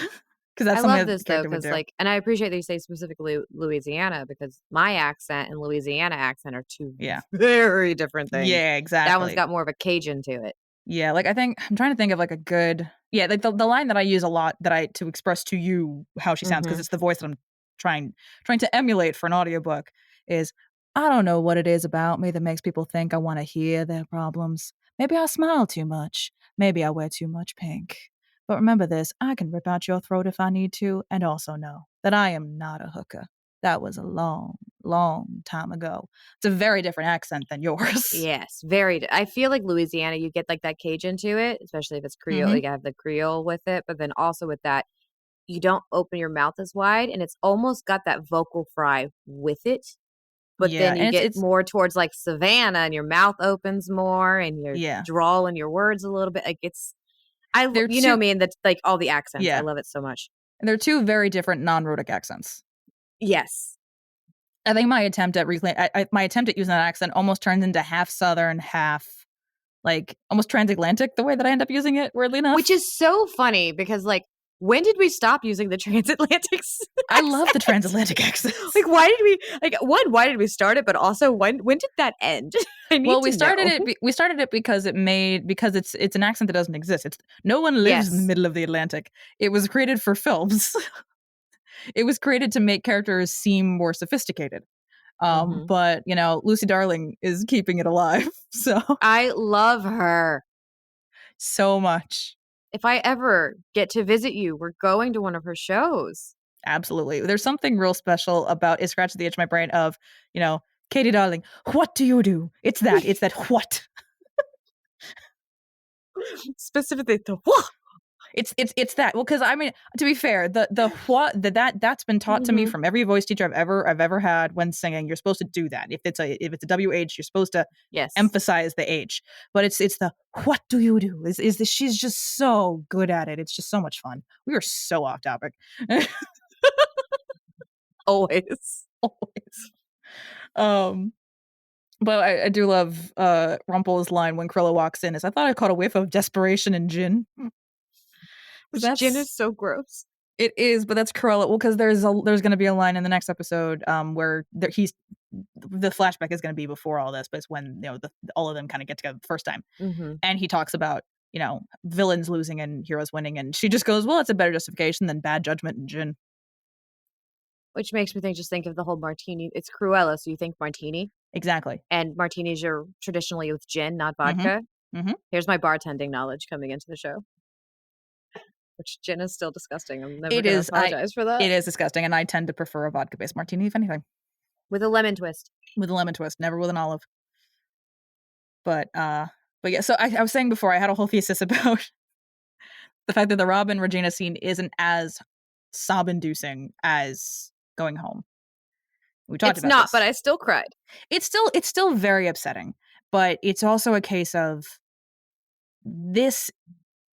that's something love that this though, because and I appreciate that you say specifically Louisiana, because my accent and Louisiana accent are two very different things. Yeah, exactly. That one's got more of a Cajun to it. Yeah, like I think I'm trying to think of like a good like the line that I use a lot to express to you how she sounds, because it's the voice that I'm trying to emulate for an audiobook, is, I don't know what it is about me that makes people think I want to hear their problems, Maybe I smile too much. Maybe I wear too much pink. But remember this, I can rip out your throat if I need to, and also know that I am not a hooker. That was a long, long time ago. It's a very different accent than yours. Yes, I feel like Louisiana, you get like that Cajun to it, especially if it's Creole. Mm-hmm. Like I have the Creole with it, but then also with that, you don't open your mouth as wide, and it's almost got that vocal fry with it. But Yeah, then you and get it's more towards like Savannah, and your mouth opens more, and you're yeah. drawling your words a little bit. Like They're you know two me, and that's like all the accents. I yeah. love it so much. And they're two very different non-rhotic accents. Yes, I think my attempt at my attempt at using that accent almost turns into half Southern, half like almost transatlantic. The way that I end up using it, weirdly which enough, is so funny because like when did we stop using the transatlantic I love the accent? transatlantic accents. Like why did we like one? Why did we start it? But also when did that end? I need Well, to know. we started it because it's an accent that doesn't exist. It's no one lives in the Yes. middle of the Atlantic. It was created for films. It was created to make characters seem more sophisticated. Hmm. But you know, Lucy Darling is keeping it alive. So I love her. so much. If I ever get to visit you, we're going to one of her shows. Absolutely. There's something real special about it scratches the itch of my brain of, you know, Katie Darling, what do you do? It's that. It's that what. Specifically the what? It's that. Well, because I mean, to be fair, the what that's been taught to me Hmm. from every voice teacher I've ever had when singing. You're supposed to do that. If it's a WH, you're supposed to Yes. emphasize the H. But it's the what do you do? Is this she's just so good at it. It's just so much fun. We are so off topic. Always. Always. Um But I do love Rumple's line when Cruella walks in is I thought I caught a whiff of desperation and gin. Which gin is That's so gross. it is, but that's Cruella. Well, because there's going to be a line in the next episode where he's the flashback is going to be before all this, but it's when you know all of them kind of get together the first time, Hmm. and he talks about you know villains losing and heroes winning, and she just goes, "Well, it's a better justification than bad judgment and gin." Which makes me just think of the whole martini. It's Cruella, so you think martini. Exactly. And martinis are traditionally with gin, not Mm-hmm. vodka. Mm-hmm. Here's my bartending knowledge coming into the show. Which gin is still disgusting. I'm never It gonna is. apologize for that. It is disgusting, and I tend to prefer a vodka based martini if anything, With a lemon twist. with a lemon twist, never with an olive. But yeah, so I was saying before I had a whole thesis about the fact that the Robin Regina scene isn't as sob inducing as going home. We talked It's about not, but this. I still cried. It's still very upsetting, but it's also a case of this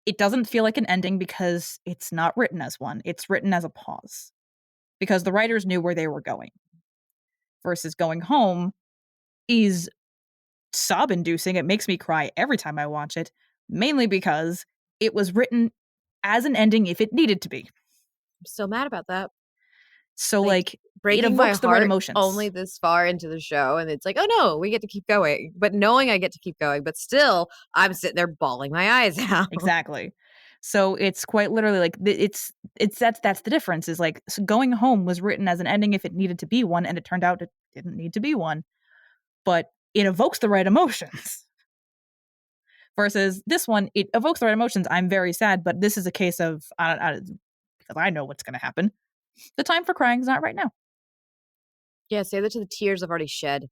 it doesn't feel like an ending because it's not written as one. It's written as a pause. Because the writers knew where they were going. Versus going home is sob inducing. It makes me cry every time I watch it, mainly because it was written as an ending if it needed to be. I'm still mad about that. So, Like like, it breaking my evokes the right heart emotions. only this far into the show, and it's like, oh no, we get to keep going. But knowing I get to keep going, but still, I'm sitting there bawling my eyes out. Exactly. So it's quite literally like it's that's the difference is like so going home was written as an ending if it needed to be one, and it turned out it didn't need to be one, but it evokes the right emotions. Versus this one, it evokes the right emotions. I'm very sad, but this is a case of because I know what's going to happen. The time for crying is not right now. Yeah, say that to the tears I've already shed.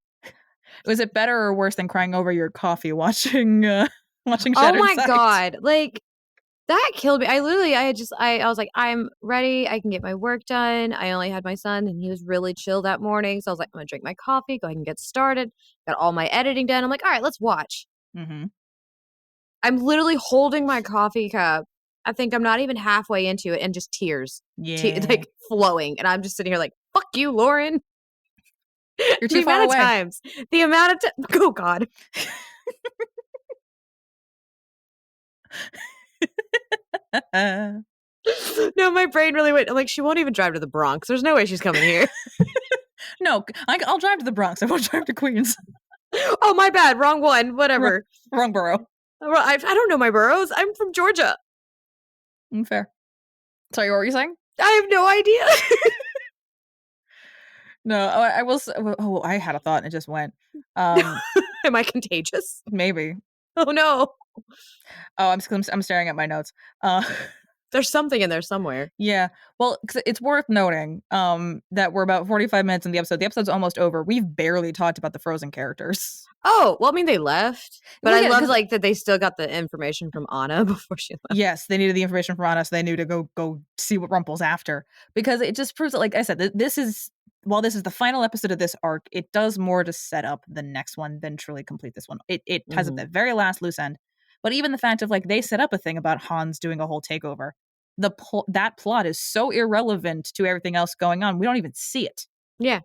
Was it better or worse than crying over your coffee watching watching Oh Shattered my Sight? god. Like that killed me. I was like, I'm ready. I can get my work done. I only had my son and he was really chill that morning. So I was like, I'm gonna drink my coffee, go ahead and get started. Got all my editing done. I'm like, all right, let's watch. Mm-hmm. I'm literally holding my coffee cup. I think I'm not even halfway into it and just tears. Yeah, Like flowing. And I'm just sitting here like, fuck you, Lauren. you're The too far amount of away. times. The amount of time. Oh God. No, my brain really went. I'm like, she won't even drive to the Bronx. There's no way she's coming here. No, I'll drive to the Bronx. I won't drive to Queens. Oh, my bad. Wrong one. wrong, Whatever. wrong borough. I don't know my boroughs. I'm from Georgia. Fair. Sorry, what were you saying? I have no idea. No, I will. Oh, I had a thought and it just went. Am I contagious? Maybe. Oh no. Oh, I'm staring at my notes. There's something in there somewhere. Yeah. Well, 'cause it's worth noting that we're about 45 minutes in the episode. The episode's almost over. We've barely talked about the Frozen characters. Oh, well, I mean, they left, but Well, I yeah, love because like that they still got the information from Anna before she left. yes, they needed the information from Anna, so they knew to go see what Rumple's after. Because it just proves that, like I said, this is while this is the final episode of this arc, it does more to set up the next one than truly complete this one. It ties up Mhm. the very last loose end. But even the fact of like they set up a thing about Hans doing a whole takeover, that plot is so irrelevant to everything else going on. We don't even see it. Yeah.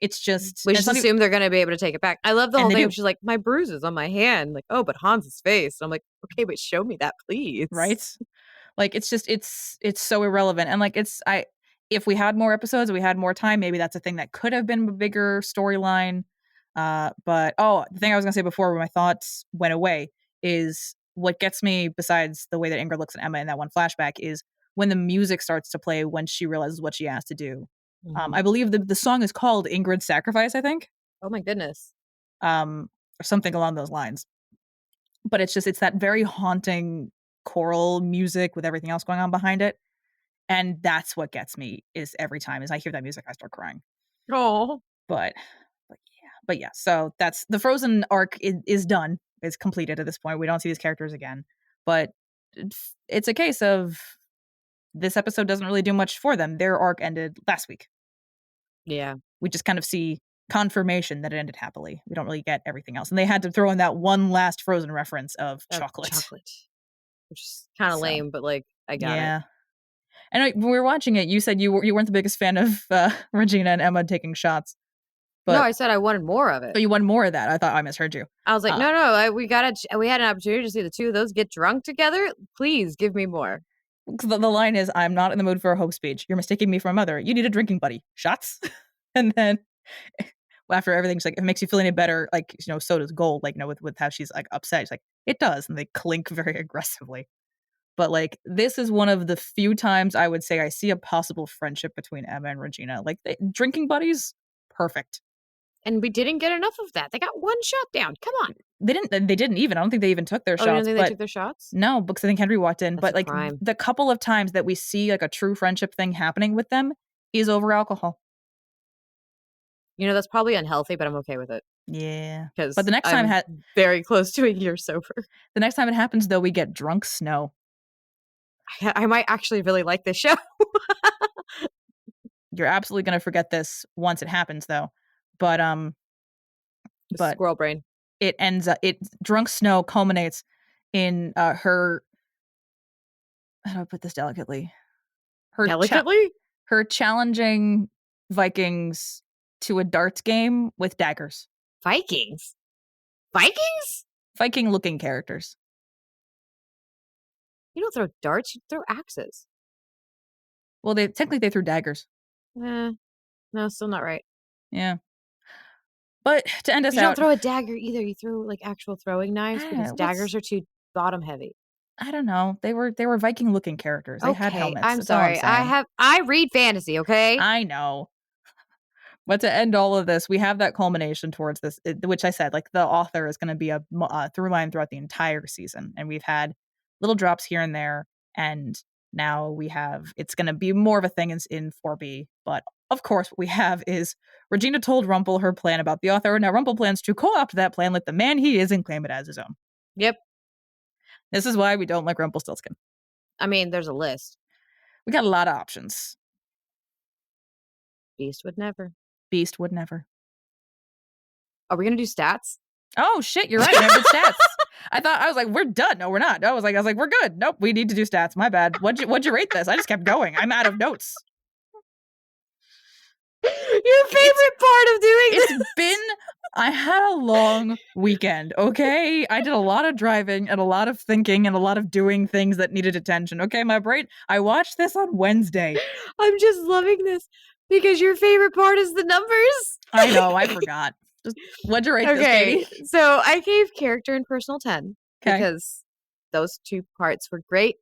It's just We and it's just not even, assume they're gonna be able to take it back. I love the and whole they thing of do, she's like, "My bruises on my hand." Like, "Oh, but Hans's face." I'm like, "Okay, but show me that, please." right? Like it's just it's so irrelevant. And like it's I if we had more episodes, we had more time, maybe that's a thing that could have been a bigger storyline. But oh, the thing I was gonna say before when my thoughts went away is what gets me besides the way that Ingrid looks at Emma in that one flashback is when the music starts to play when she realizes what she has to do. Mhm. I believe the song is called Ingrid's Sacrifice, I think. Oh my goodness. Or something along those lines. But it's that very haunting choral music with everything else going on behind it. And that's what gets me is every time as I hear that music, I start crying. Oh. But, but yeah. So that's the Frozen arc is done. It's completed at this point. We don't see these characters again. But it's a case of this episode doesn't really do much for them. Their arc ended last week. Yeah. We just kind of see confirmation that it ended happily. We don't really get everything else. And they had to throw in that one last Frozen reference of chocolate. Chocolate. Which is kinda So lame, but like, I got it. yeah. And when we were watching it, you said you weren't the biggest fan of Regina and Emma taking shots, No, but I said I wanted more of it. you wanted more of that. I thought I misheard you. I was like, Uh, "No, no, we had an opportunity to see the two of those get drunk together. Please give me more." 'Cause the line is, "I'm not in the mood for a hope speech. You're mistaking me for my mother. You need a drinking buddy. Shots." And then after everything's like, if it makes you feel any better, like so does Gold. Like with how she's like upset. She's like, it does, and they clink very aggressively. But like this is one of the few times I would say I see a possible friendship between Emma and Regina. Like drinking buddies, perfect. And we didn't get enough of that. They got one shot down. Come on. They didn't even. I don't think they even took their Oh, you don't shots, think they but took their shots? no, because I think Henry walked in. That's But a like crime. the couple of times that we see like a true friendship thing happening with them is over alcohol. You know, that's probably unhealthy, but I'm okay with it Yeah. But because the next time I'm very close to a year sober. the next time it happens though, we get drunk snow. I might actually really like this show. You're absolutely gonna forget this once it happens though. But but Squirrel brain. it ends up it drunk snow culminates in her how do I put this delicately? Her Delicately? her challenging Vikings to a darts game with daggers. Vikings? Vikings? Viking looking characters. You don't throw darts, you throw axes. Well, they technically they threw daggers. No, still not right. Yeah. But to end us You don't out, throw a dagger either. You throw like actual throwing knives because what's daggers are too bottom heavy. I don't know. They were Viking looking characters. They had Okay, helmets. I'm That's all I'm sorry. saying. I read fantasy, okay? I know. But to end all of this, we have that culmination towards this, which I said, like the author is going to be a through line throughout the entire season, and we've had little drops here and there, and now we have it's going to be more of a thing in 4B. But of course, what we have is Regina told Rumple her plan about the author. Now Rumple plans to co-opt that plan, let the man he is, and claim it as his own. Yep. This is why we don't like Rumpelstiltskin. I mean, there's a list. We got a lot of options. Beast would never. Beast would never. Are we gonna do stats? Oh shit, you're right. I never did stats. I was like, we're done. No, we're not. I was like, we're good. Nope, we need to do stats. My bad. What'd you rate this? I just kept going. I'm out of notes. Your favorite part of doing this. It's been I had a long weekend, okay? I did a lot of driving and a lot of thinking and a lot of doing things that needed attention. Okay, my brain. I watched this on Wednesday. I'm just loving this because your favorite part is the numbers. I know, I forgot. Just what'd you rate this, baby? So I gave character and personal 10 Okay. because those two parts were great.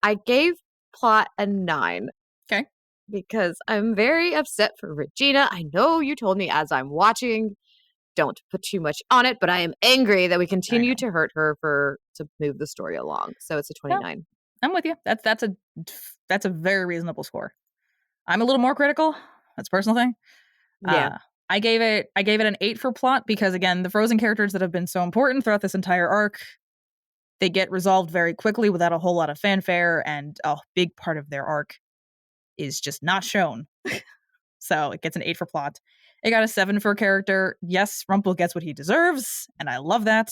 I gave plot a 9. Okay. Because I'm very upset for Regina. I know you told me as I'm watching don't put too much on it, but I am angry that we I continue know. to hurt her to move the story along. So it's a No, 29. I'm with you. That's a very reasonable score. I'm a little more critical. That's a personal thing. Yeah. I gave it an 8 for plot because again, the frozen characters that have been so important throughout this entire arc, they get resolved very quickly without a whole lot of fanfare, and a big part of their arc is just not shown. So it gets an 8 for plot. It got a 7 for character. Yes, Rumpel gets what he deserves, and I love that.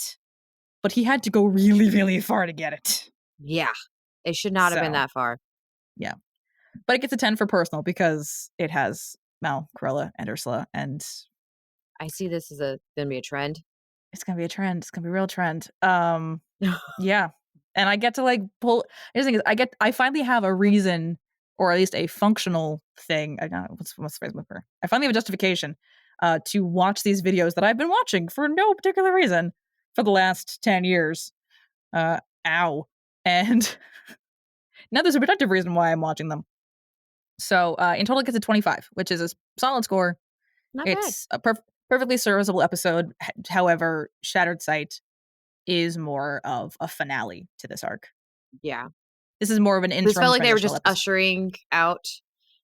But he had to go really, really far to get it. Yeah. It should not have been So, that far. yeah. But it gets a 10 for personal because it has Mal, Cruella, and Ursula, and I see this as gonna be a trend. it's gonna be a trend. It's gonna be a real trend. Yeah. And I get to like pull. Here's the thing: is I finally have a reason, or at least a functional thing. I don't know what's the phrase with her. I finally have a justification to watch these videos that I've been watching for no particular reason for the last 10 years. Ow. And now there's a productive reason why I'm watching them. So in total, it gets a 25, which is a solid score. Not bad. It's a perfectly serviceable episode. However, Shattered Sight is more of a finale to this arc. Yeah. This is more of an This interim felt like they were transitional just episode. ushering out.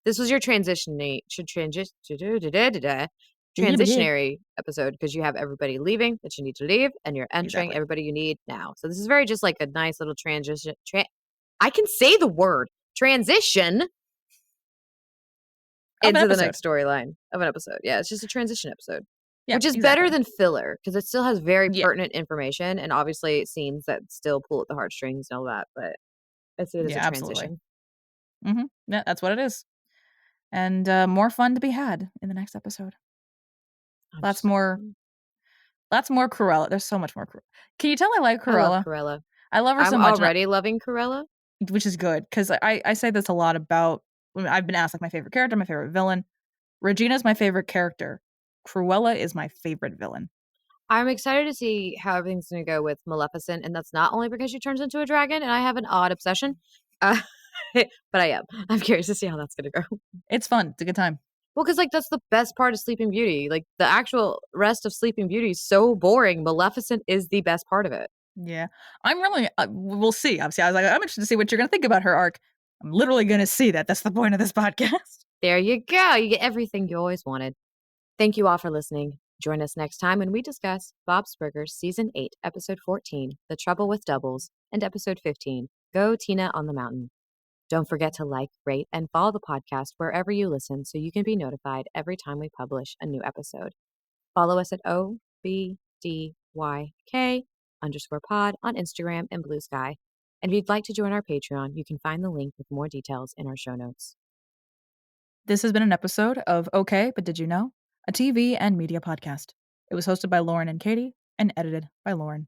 This was your transitionary episode because you have everybody leaving that you need to leave, and you're entering Exactly. everybody you need now. So this is very just like a nice little transition. I can say the word transition Of an into the episode. next storyline of an episode. Yeah, it's just a transition episode, Yeah, which is better exactly. than filler because it still has very Yeah. pertinent information and obviously scenes that still pull at the heartstrings and all that. But I see it as a Yeah, absolutely. transition. Yeah, that's what it is. And more fun to be had in the next episode. I'm Lots just more Cruella. There's so much more Cruella. Can you tell I like I love Cruella? Cruella. I love her I'm so much, already loving Cruella. which is good because I say this a lot about. I've been asked like my favorite character, my favorite villain. Regina's my favorite character. Cruella is my favorite villain. I'm excited to see how everything's going to go with Maleficent, and that's not only because she turns into a dragon, and I have an odd obsession, uh, but I am. I'm curious to see how that's going to go. It's fun. It's a good time. Well, because like that's the best part of Sleeping Beauty. Like the actual rest of Sleeping Beauty is so boring. Maleficent is the best part of it. Yeah, I'm really. We'll see. Obviously, I was like, I'm interested to see what you're going to think about her arc. I'm literally going to see that. That's the point of this podcast. There you go. You get everything you always wanted. Thank you all for listening. Join us next time when we discuss Bob's Burgers Season 8, Episode 14, The Trouble with Doubles, and Episode 15, Go Tina on the Mountain. Don't forget to like, rate, and follow the podcast wherever you listen so you can be notified every time we publish a new episode. Follow us at OBDYK_pod on Instagram and Blue Sky. And if you'd like to join our Patreon, you can find the link with more details in our show notes. This has been an episode of Okay, But Did You Know? A TV and media podcast. It was hosted by Lauren and Katie and edited by Lauren.